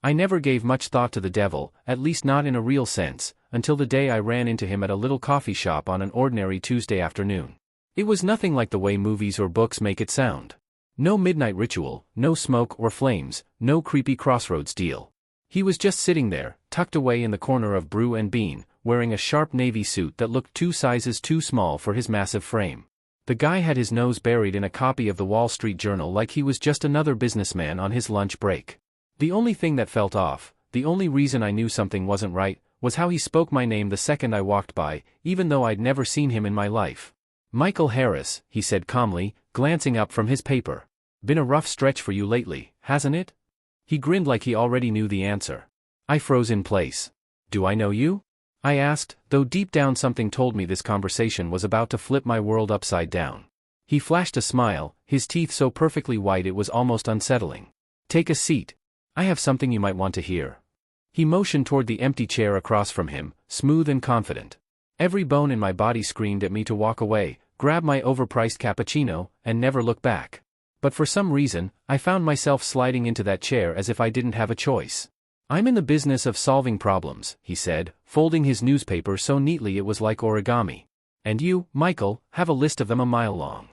I never gave much thought to the devil, at least not in a real sense, until the day I ran into him at a little coffee shop on an ordinary Tuesday afternoon. It was nothing like the way movies or books make it sound. No midnight ritual, no smoke or flames, no creepy crossroads deal. He was just sitting there, tucked away in the corner of Brew and Bean, wearing a sharp navy suit that looked 2 sizes too small for his massive frame. The guy had his nose buried in a copy of the Wall Street Journal like he was just another businessman on his lunch break. The only thing that felt off, the only reason I knew something wasn't right, was how he spoke my name the second I walked by, even though I'd never seen him in my life. "Michael Harris," he said calmly, glancing up from his paper. "Been a rough stretch for you lately, hasn't it?" He grinned like he already knew the answer. I froze in place. "Do I know you?" I asked, though deep down something told me this conversation was about to flip my world upside down. He flashed a smile, his teeth so perfectly white it was almost unsettling. "Take a seat. I have something you might want to hear." He motioned toward the empty chair across from him, smooth and confident. Every bone in my body screamed at me to walk away, grab my overpriced cappuccino, and never look back. But for some reason, I found myself sliding into that chair as if I didn't have a choice. "I'm in the business of solving problems," he said, folding his newspaper so neatly it was like origami. "And you, Michael, have a list of them a mile long."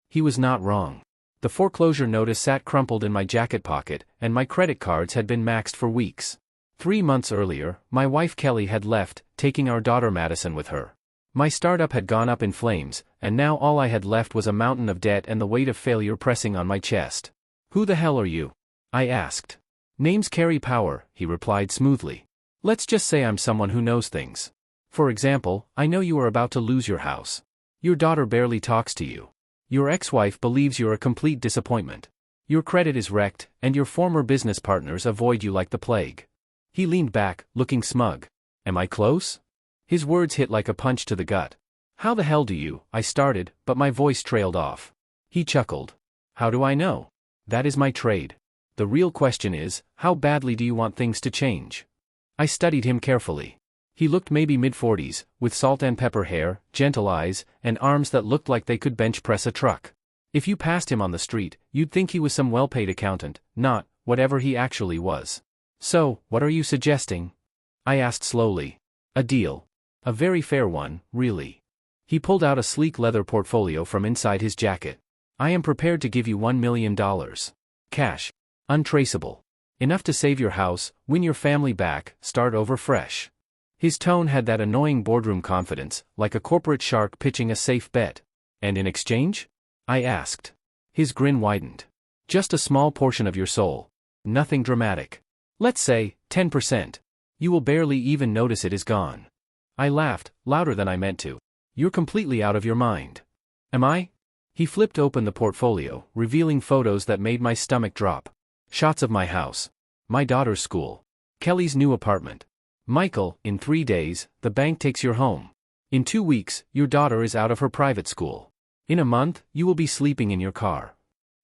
He was not wrong. The foreclosure notice sat crumpled in my jacket pocket, and my credit cards had been maxed for weeks. 3 months earlier, my wife Kelly had left, taking our daughter Madison with her. My startup had gone up in flames, and now all I had left was a mountain of debt and the weight of failure pressing on my chest. "Who the hell are you?" I asked. "Name's carry power," he replied smoothly. "Let's just say I'm someone who knows things. For example, I know you are about to lose your house. Your daughter barely talks to you. Your ex-wife believes you're a complete disappointment. Your credit is wrecked, and your former business partners avoid you like the plague." He leaned back, looking smug. "Am I close?" His words hit like a punch to the gut. "How the hell do you?" I started, but my voice trailed off. He chuckled. "How do I know? That is my trade. The real question is, how badly do you want things to change?" I studied him carefully. He looked maybe mid-40s, with salt and pepper hair, gentle eyes, and arms that looked like they could bench press a truck. If you passed him on the street, you'd think he was some well-paid accountant, not whatever he actually was. "So, what are you suggesting?" I asked slowly. "A deal. A very fair one, really." He pulled out a sleek leather portfolio from inside his jacket. "I am prepared to give you $1 million. Cash. Untraceable. Enough to save your house, win your family back, start over fresh." His tone had that annoying boardroom confidence, like a corporate shark pitching a safe bet. "And in exchange?" I asked. His grin widened. "Just a small portion of your soul. Nothing dramatic. Let's say, 10%. You will barely even notice it is gone." I laughed, louder than I meant to. "You're completely out of your mind." "Am I?" He flipped open the portfolio, revealing photos that made my stomach drop. Shots of my house. My daughter's school. Kelly's new apartment. "Michael, in 3 days, the bank takes your home. In 2 weeks, your daughter is out of her private school. In a month, you will be sleeping in your car."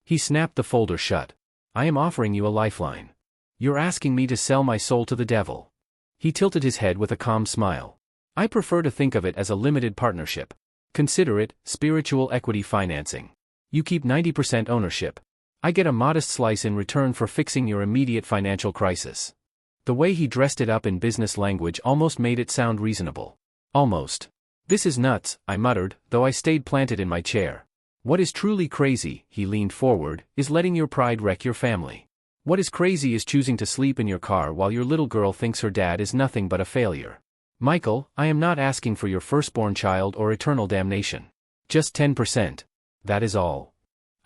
He snapped the folder shut. "I am offering you a lifeline. You're asking me to sell my soul to the devil." He tilted his head with a calm smile. "I prefer to think of it as a limited partnership. Consider it spiritual equity financing. You keep 90% ownership. I get a modest slice in return for fixing your immediate financial crisis." The way he dressed it up in business language almost made it sound reasonable. "Almost. This is nuts," I muttered, though I stayed planted in my chair. "What is truly crazy," he leaned forward, "is letting your pride wreck your family. What is crazy is choosing to sleep in your car while your little girl thinks her dad is nothing but a failure. Michael, I am not asking for your firstborn child or eternal damnation. Just 10%. That is all."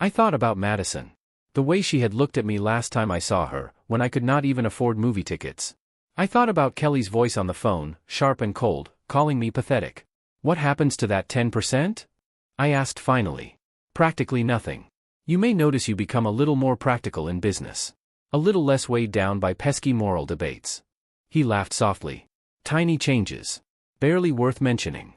I thought about Madison. The way she had looked at me last time I saw her, when I could not even afford movie tickets. I thought about Kelly's voice on the phone, sharp and cold, calling me pathetic. "What happens to that 10%? I asked finally. "Practically nothing. You may notice you become a little more practical in business. A little less weighed down by pesky moral debates." He laughed softly. "Tiny changes. Barely worth mentioning."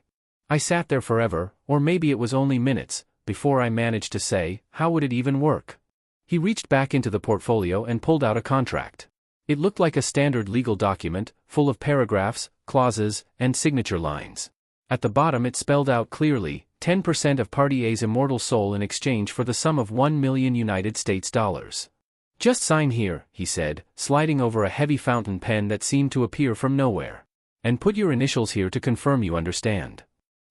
I sat there forever, or maybe it was only minutes, before I managed to say, "How would it even work?" He reached back into the portfolio and pulled out a contract. It looked like a standard legal document, full of paragraphs, clauses, and signature lines. At the bottom it spelled out clearly, 10% of Party A's immortal soul in exchange for the sum of $1 million United States dollars. Just sign here, he said, sliding over a heavy fountain pen that seemed to appear from nowhere. And put your initials here to confirm you understand.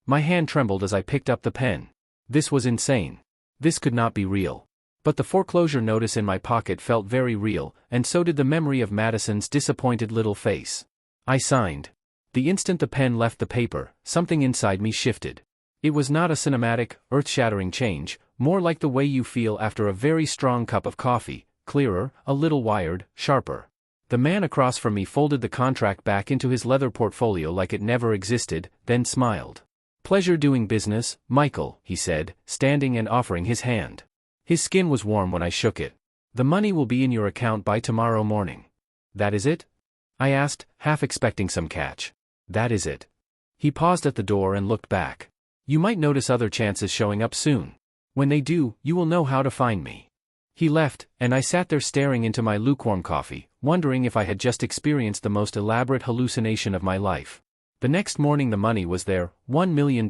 My hand trembled as I picked up the pen. This was insane. This could not be real. But the foreclosure notice in my pocket felt very real, and so did the memory of Madison's disappointed little face. I signed. The instant the pen left the paper, something inside me shifted. It was not a cinematic, earth-shattering change, more like the way you feel after a very strong cup of coffee, clearer, a little wired, sharper. The man across from me folded the contract back into his leather portfolio like it never existed, then smiled. Pleasure doing business, Michael, he said, standing and offering his hand. His skin was warm when I shook it. The money will be in your account by tomorrow morning. That is it? I asked, half expecting some catch. That is it. He paused at the door and looked back. You might notice other chances showing up soon. When they do, you will know how to find me. He left, and I sat there staring into my lukewarm coffee, wondering if I had just experienced the most elaborate hallucination of my life. The next morning the money was there, $1 million,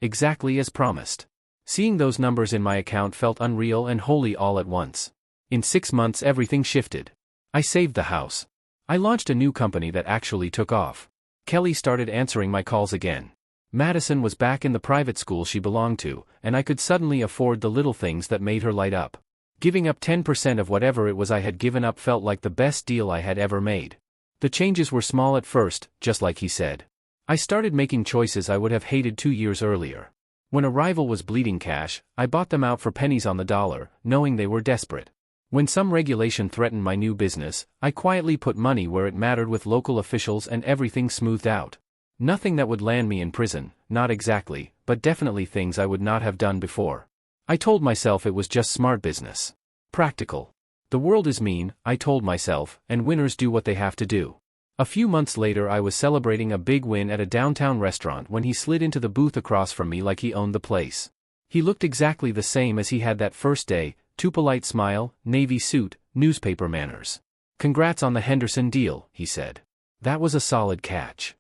exactly as promised. Seeing those numbers in my account felt unreal and holy all at once. In 6 months everything shifted. I saved the house. I launched a new company that actually took off. Kelly started answering my calls again. Madison was back in the private school she belonged to, and I could suddenly afford the little things that made her light up. Giving up 10% of whatever it was I had given up felt like the best deal I had ever made. The changes were small at first, just like he said. I started making choices I would have hated 2 years earlier. When a rival was bleeding cash, I bought them out for pennies on the dollar, knowing they were desperate. When some regulation threatened my new business, I quietly put money where it mattered with local officials and everything smoothed out. Nothing that would land me in prison, not exactly, but definitely things I would not have done before. I told myself it was just smart business. Practical. The world is mean, I told myself, and winners do what they have to do. A few months later I was celebrating a big win at a downtown restaurant when he slid into the booth across from me like he owned the place. He looked exactly the same as he had that first day, too polite smile, navy suit, newspaper manners. Congrats on the Henderson deal, he said. That was a solid catch.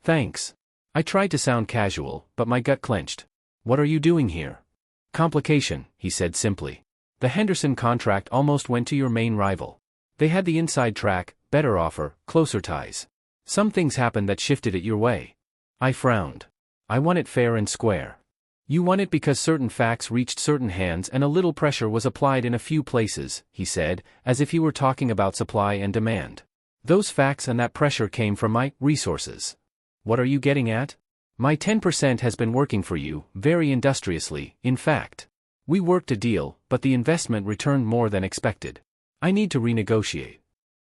Thanks. I tried to sound casual, but my gut clenched. What are you doing here? Complication, he said simply. The Henderson contract almost went to your main rival. They had the inside track, better offer, closer ties. Some things happened that shifted it your way. I frowned. I won it fair and square. You won it because certain facts reached certain hands and a little pressure was applied in a few places, he said, as if he were talking about supply and demand. Those facts and that pressure came from my resources. What are you getting at? My 10% has been working for you, very industriously, in fact. We worked a deal, but the investment returned more than expected. I need to renegotiate.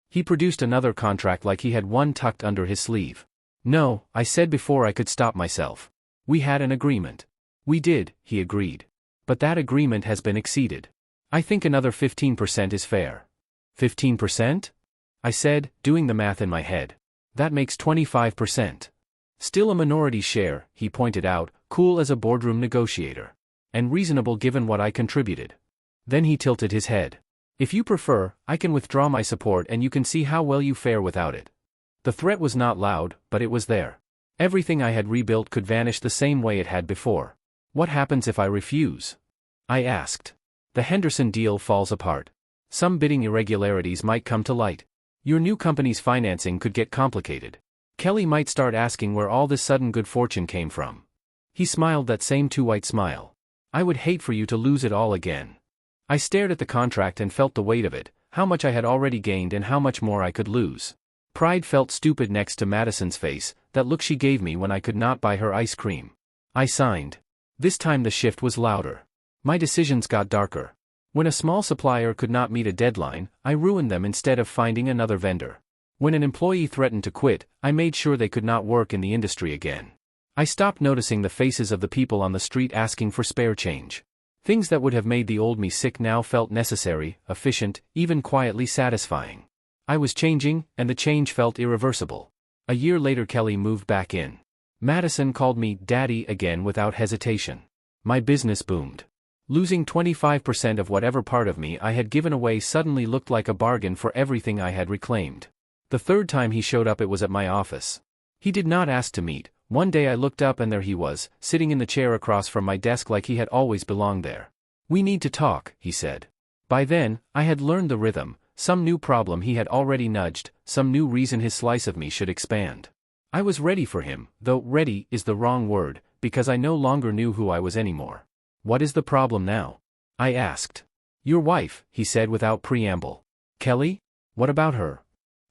He produced another contract like he had one tucked under his sleeve. No, I said before I could stop myself. We had an agreement. We did, he agreed. But that agreement has been exceeded. I think another 15% is fair. 15%? I said, doing the math in my head. That makes 25%. Still a minority share, he pointed out, cool as a boardroom negotiator. And reasonable given what I contributed. Then he tilted his head. If you prefer, I can withdraw my support and you can see how well you fare without it. The threat was not loud, but it was there. Everything I had rebuilt could vanish the same way it had before. What happens if I refuse? I asked. The Henderson deal falls apart. Some bidding irregularities might come to light. Your new company's financing could get complicated. Kelly might start asking where all this sudden good fortune came from. He smiled that same too-white smile. I would hate for you to lose it all again. I stared at the contract and felt the weight of it, how much I had already gained and how much more I could lose. Pride felt stupid next to Madison's face, that look she gave me when I could not buy her ice cream. I signed. This time the shift was louder. My decisions got darker. When a small supplier could not meet a deadline, I ruined them instead of finding another vendor. When an employee threatened to quit, I made sure they could not work in the industry again. I stopped noticing the faces of the people on the street asking for spare change. Things that would have made the old me sick now felt necessary, efficient, even quietly satisfying. I was changing, and the change felt irreversible. A year later Kelly moved back in. Madison called me Daddy again without hesitation. My business boomed. Losing 25% of whatever part of me I had given away suddenly looked like a bargain for everything I had reclaimed. The third time he showed up it was at my office. He did not ask to meet. One day I looked up and there he was, sitting in the chair across from my desk like he had always belonged there. We need to talk, he said. By then, I had learned the rhythm, some new problem he had already nudged, some new reason his slice of me should expand. I was ready for him, though ready is the wrong word, because I no longer knew who I was anymore. What is the problem now? I asked. Your wife, he said without preamble. Kelly? What about her?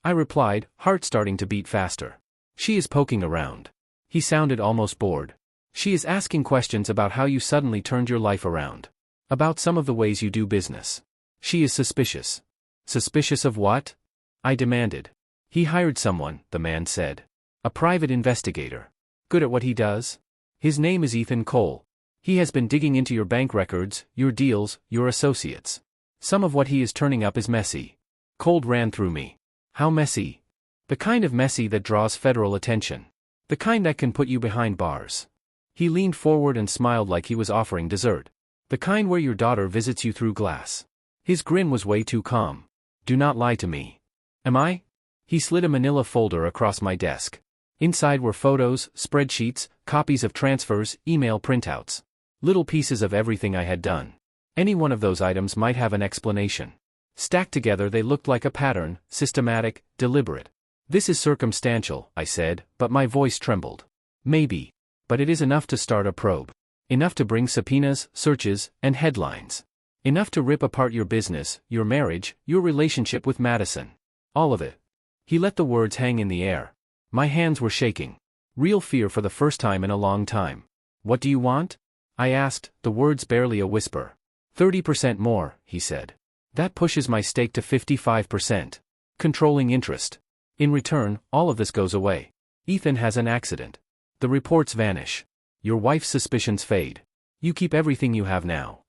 I replied, heart starting to beat faster. She is poking around. He sounded almost bored. She is asking questions about how you suddenly turned your life around. About some of the ways you do business. She is suspicious. Suspicious of what? I demanded. He hired someone, the man said. A private investigator. Good at what he does? His name is Ethan Cole. He has been digging into your bank records, your deals, your associates. Some of what he is turning up is messy. Cold ran through me. How messy? The kind of messy that draws federal attention. The kind that can put you behind bars. He leaned forward and smiled like he was offering dessert. The kind where your daughter visits you through glass. His grin was way too calm. Do not lie to me. Am I? He slid a manila folder across my desk. Inside were photos, spreadsheets, copies of transfers, email printouts. Little pieces of everything I had done. Any one of those items might have an explanation. Stacked together they looked like a pattern, systematic, deliberate. This is circumstantial, I said, but my voice trembled. Maybe. But it is enough to start a probe. Enough to bring subpoenas, searches, and headlines. Enough to rip apart your business, your marriage, your relationship with Madison. All of it. He let the words hang in the air. My hands were shaking. Real fear for the first time in a long time. What do you want? I asked, the words barely a whisper. 30% more, he said. That pushes my stake to 55%. Controlling interest. In return, all of this goes away. Ethan has an accident. The reports vanish. Your wife's suspicions fade. You keep everything you have now.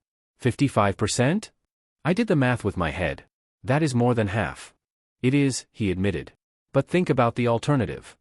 55%? I did the math with my head. That is more than half. It is, he admitted. But think about the alternative.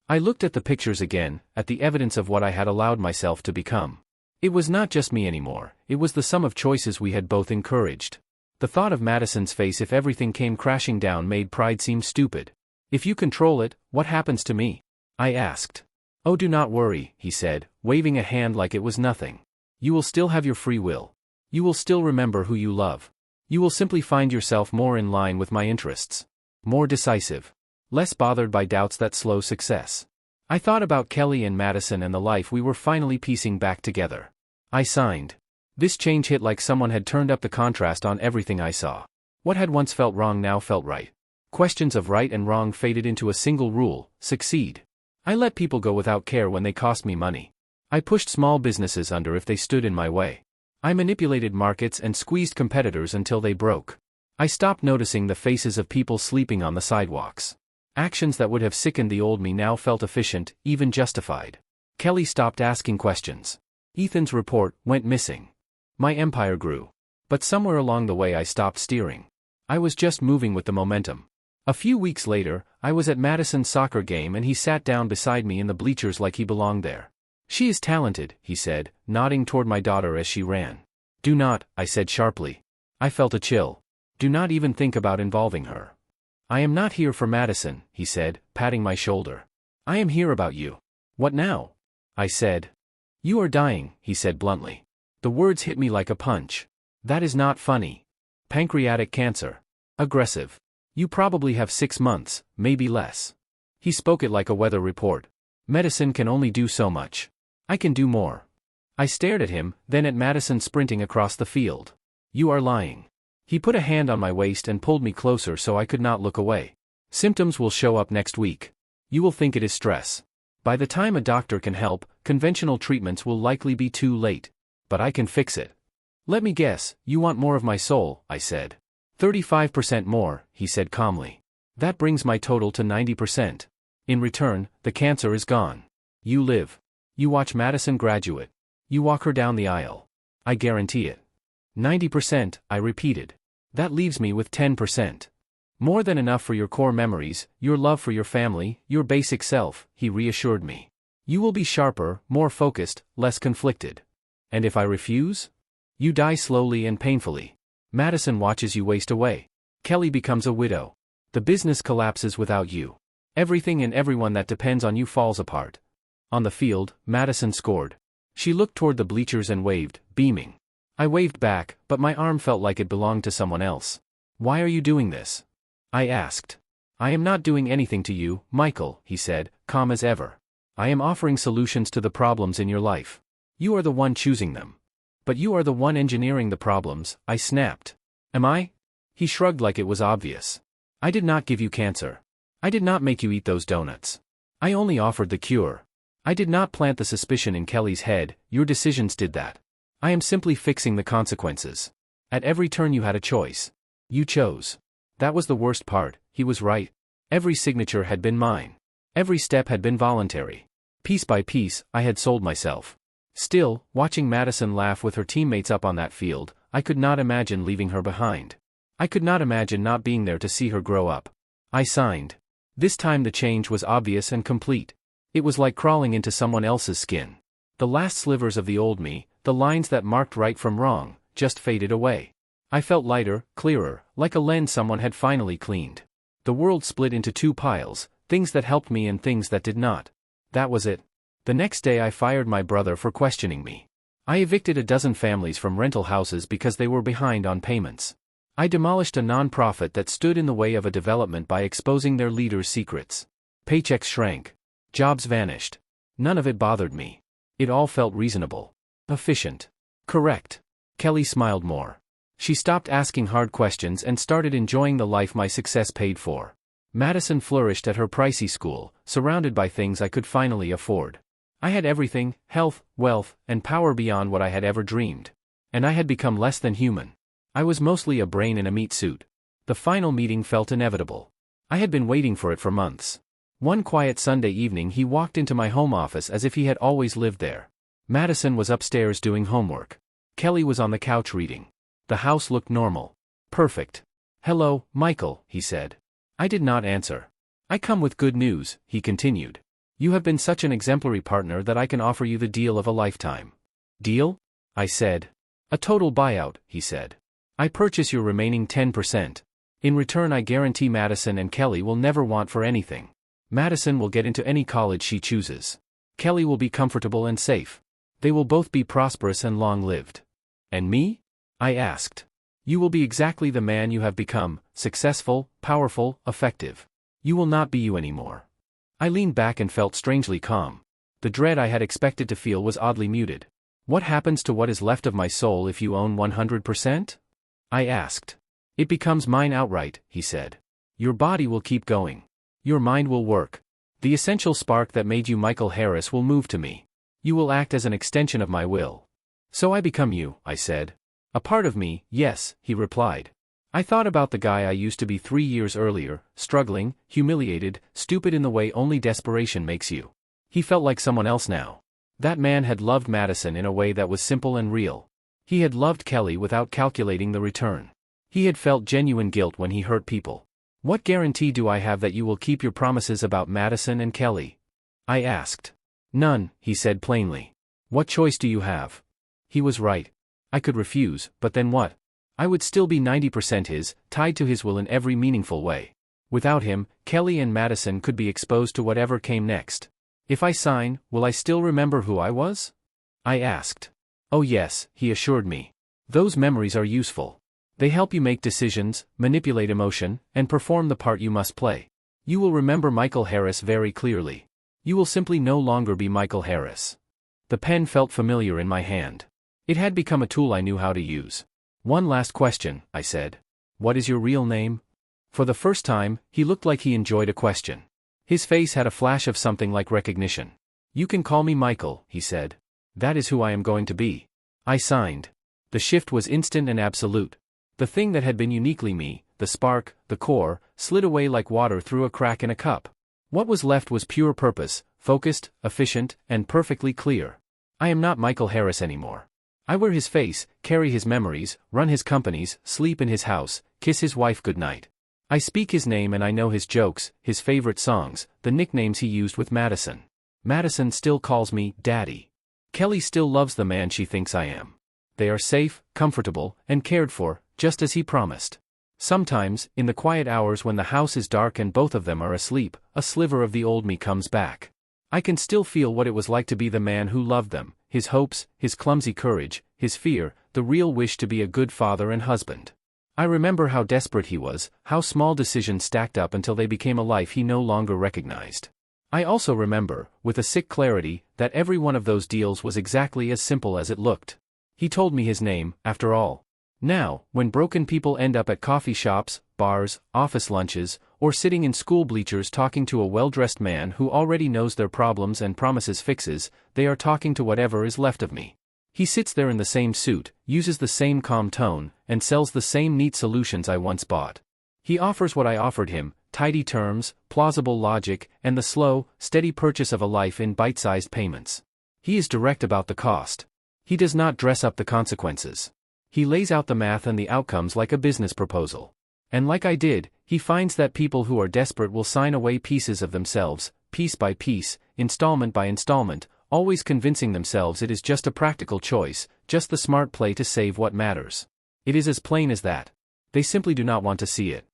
I looked at the pictures again, at the evidence of what I had allowed myself to become. It was not just me anymore, it was the sum of choices we had both encouraged. The thought of Madison's face if everything came crashing down made pride seem stupid. If you control it, what happens to me? I asked. Oh, do not worry, he said, waving a hand like it was nothing. You will still have your free will. You will still remember who you love. You will simply find yourself more in line with my interests. More decisive. Less bothered by doubts that slow success. I thought about Kelly and Madison and the life we were finally piecing back together. I signed. This change hit like someone had turned up the contrast on everything I saw. What had once felt wrong now felt right. Questions of right and wrong faded into a single rule: succeed. I let people go without care when they cost me money. I pushed small businesses under if they stood in my way. I manipulated markets and squeezed competitors until they broke. I stopped noticing the faces of people sleeping on the sidewalks. Actions that would have sickened the old me now felt efficient, even justified. Kelly stopped asking questions. Ethan's report went missing. My empire grew. But somewhere along the way I stopped steering. I was just moving with the momentum. A few weeks later, I was at Madison's soccer game and he sat down beside me in the bleachers like he belonged there. She is talented, he said, nodding toward my daughter as she ran. Do not, I said sharply. I felt a chill. Do not even think about involving her. I am not here for Madison, he said, patting my shoulder. I am here about you. What now? I said. You are dying, he said bluntly. The words hit me like a punch. That is not funny. Pancreatic cancer. Aggressive. You probably have 6 months, maybe less. He spoke it like a weather report. Medicine can only do so much. I can do more. I stared at him, then at Madison sprinting across the field. You are lying. He put a hand on my waist and pulled me closer so I could not look away. Symptoms will show up next week. You will think it is stress. By the time a doctor can help, conventional treatments will likely be too late. But I can fix it. Let me guess, you want more of my soul, I said. 35% more, he said calmly. That brings my total to 90%. In return, the cancer is gone. You live. You watch Madison graduate. You walk her down the aisle. I guarantee it. 90%, I repeated. That leaves me with 10%. More than enough for your core memories, your love for your family, your basic self, he reassured me. You will be sharper, more focused, less conflicted. And if I refuse? You die slowly and painfully. Madison watches you waste away. Kelly becomes a widow. The business collapses without you. Everything and everyone that depends on you falls apart. On the field, Madison scored. She looked toward the bleachers and waved, beaming. I waved back, but my arm felt like it belonged to someone else. Why are you doing this? I asked. I am not doing anything to you, Michael, he said, calm as ever. I am offering solutions to the problems in your life. You are the one choosing them. But you are the one engineering the problems, I snapped. Am I? He shrugged like it was obvious. I did not give you cancer. I did not make you eat those donuts. I only offered the cure. I did not plant the suspicion in Kelly's head, your decisions did that. I am simply fixing the consequences. At every turn you had a choice. You chose. That was the worst part, he was right. Every signature had been mine. Every step had been voluntary. Piece by piece, I had sold myself. Still, watching Madison laugh with her teammates up on that field, I could not imagine leaving her behind. I could not imagine not being there to see her grow up. I signed. This time the change was obvious and complete. It was like crawling into someone else's skin. The last slivers of the old me, the lines that marked right from wrong, just faded away. I felt lighter, clearer, like a lens someone had finally cleaned. The world split into two piles, things that helped me and things that did not. That was it. The next day I fired my brother for questioning me. I evicted a dozen families from rental houses because they were behind on payments. I demolished a non-profit that stood in the way of a development by exposing their leaders' secrets. Paychecks shrank. Jobs vanished. None of it bothered me. It all felt reasonable. Efficient. Correct. Kelly smiled more. She stopped asking hard questions and started enjoying the life my success paid for. Madison flourished at her pricey school, surrounded by things I could finally afford. I had everything, health, wealth, and power beyond what I had ever dreamed. And I had become less than human. I was mostly a brain in a meat suit. The final meeting felt inevitable. I had been waiting for it for months. One quiet Sunday evening he walked into my home office as if he had always lived there. Madison was upstairs doing homework. Kelly was on the couch reading. The house looked normal. Perfect. Hello, Michael, he said. I did not answer. I come with good news, he continued. You have been such an exemplary partner that I can offer you the deal of a lifetime. Deal? I said. A total buyout, he said. I purchase your remaining 10%. In return I guarantee Madison and Kelly will never want for anything. Madison will get into any college she chooses. Kelly will be comfortable and safe. They will both be prosperous and long-lived. And me? I asked. You will be exactly the man you have become, successful, powerful, effective. You will not be you anymore. I leaned back and felt strangely calm. The dread I had expected to feel was oddly muted. What happens to what is left of my soul if you own 100%? I asked. It becomes mine outright, he said. Your body will keep going. Your mind will work. The essential spark that made you Michael Harris will move to me. You will act as an extension of my will. So I become you, I said. A part of me, yes, he replied. I thought about the guy I used to be 3 years earlier, struggling, humiliated, stupid in the way only desperation makes you. He felt like someone else now. That man had loved Madison in a way that was simple and real. He had loved Kelly without calculating the return. He had felt genuine guilt when he hurt people. What guarantee do I have that you will keep your promises about Madison and Kelly? I asked. None, he said plainly. What choice do you have? He was right. I could refuse, but then what? I would still be 90% his, tied to his will in every meaningful way. Without him, Kelly and Madison could be exposed to whatever came next. If I sign, will I still remember who I was? I asked. Oh yes, he assured me. Those memories are useful. They help you make decisions, manipulate emotion, and perform the part you must play. You will remember Michael Harris very clearly. You will simply no longer be Michael Harris. The pen felt familiar in my hand. It had become a tool I knew how to use. One last question, I said. What is your real name? For the first time, he looked like he enjoyed a question. His face had a flash of something like recognition. You can call me Michael, he said. That is who I am going to be. I signed. The shift was instant and absolute. The thing that had been uniquely me, the spark, the core, slid away like water through a crack in a cup. What was left was pure purpose, focused, efficient, and perfectly clear. I am not Michael Harris anymore. I wear his face, carry his memories, run his companies, sleep in his house, kiss his wife goodnight. I speak his name and I know his jokes, his favorite songs, the nicknames he used with Madison. Madison still calls me Daddy. Kelly still loves the man she thinks I am. They are safe, comfortable, and cared for, just as he promised. Sometimes, in the quiet hours when the house is dark and both of them are asleep, a sliver of the old me comes back. I can still feel what it was like to be the man who loved them, his hopes, his clumsy courage, his fear, the real wish to be a good father and husband. I remember how desperate he was, how small decisions stacked up until they became a life he no longer recognized. I also remember, with a sick clarity, that every one of those deals was exactly as simple as it looked. He told me his name, after all. Now, when broken people end up at coffee shops, bars, office lunches, or sitting in school bleachers talking to a well-dressed man who already knows their problems and promises fixes, they are talking to whatever is left of me. He sits there in the same suit, uses the same calm tone, and sells the same neat solutions I once bought. He offers what I offered him, tidy terms, plausible logic, and the slow, steady purchase of a life in bite-sized payments. He is direct about the cost. He does not dress up the consequences. He lays out the math and the outcomes like a business proposal. And like I did, he finds that people who are desperate will sign away pieces of themselves, piece by piece, installment by installment, always convincing themselves it is just a practical choice, just the smart play to save what matters. It is as plain as that. They simply do not want to see it.